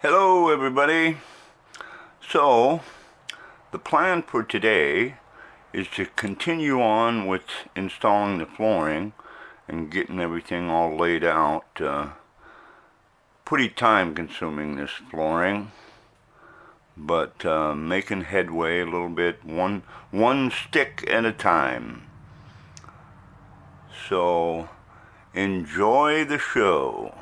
Hello everybody. So the plan for today is to continue on with installing the flooring and getting everything all laid out. Pretty time consuming, this flooring, but making headway a little bit, one stick at a time. So enjoy the show.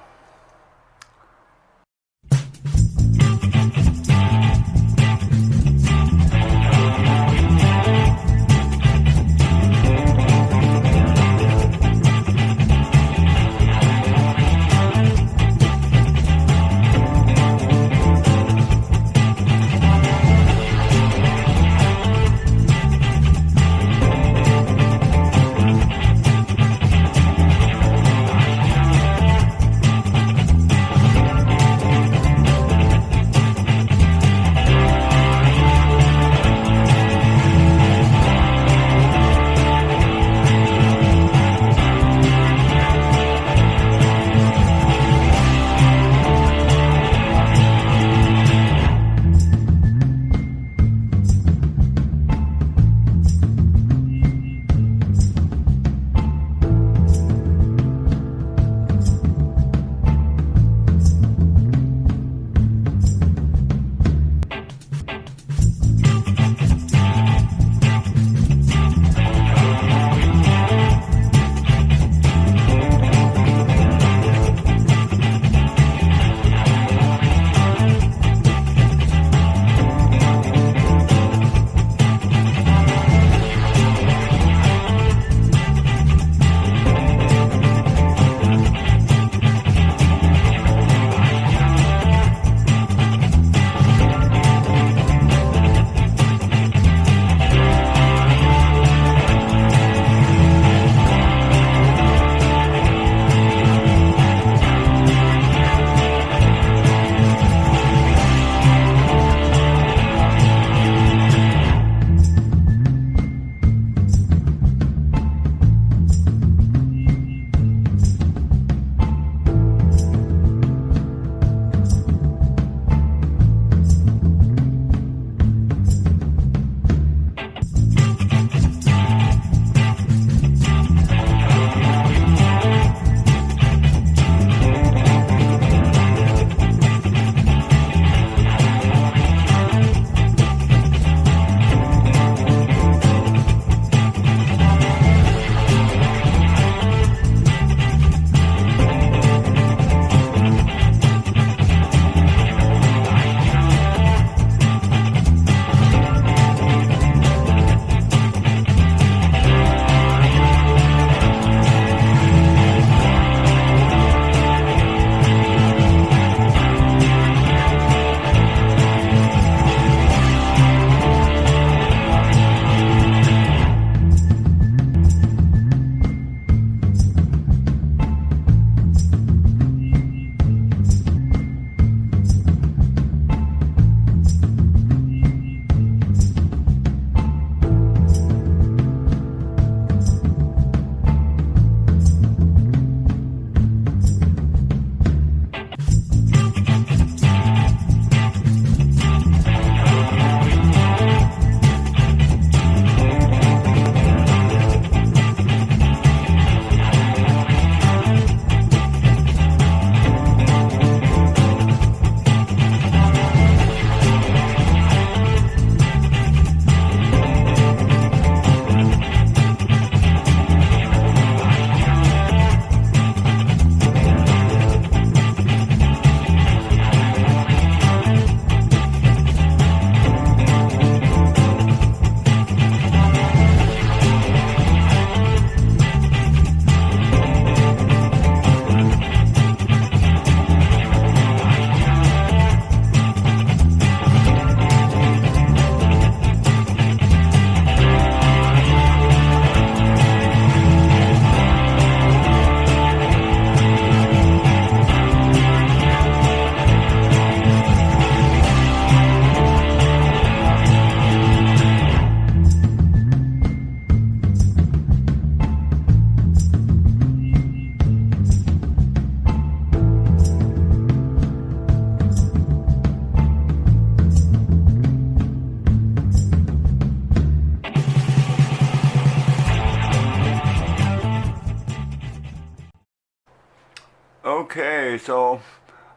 Okay, so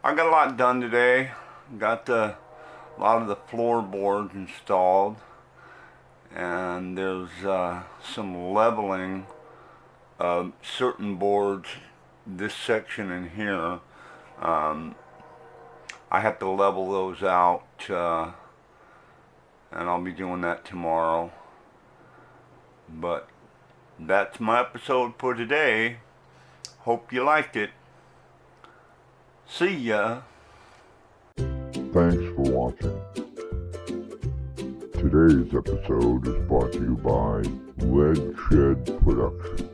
I got a lot done today. Got a lot of the floorboards installed, and there's some leveling of certain boards. This section in here, I have to level those out, and I'll be doing that tomorrow. But that's my episode for today. Hope you liked it. See ya. Thanks for watching. Today's episode is brought to you by Lead Shed Production.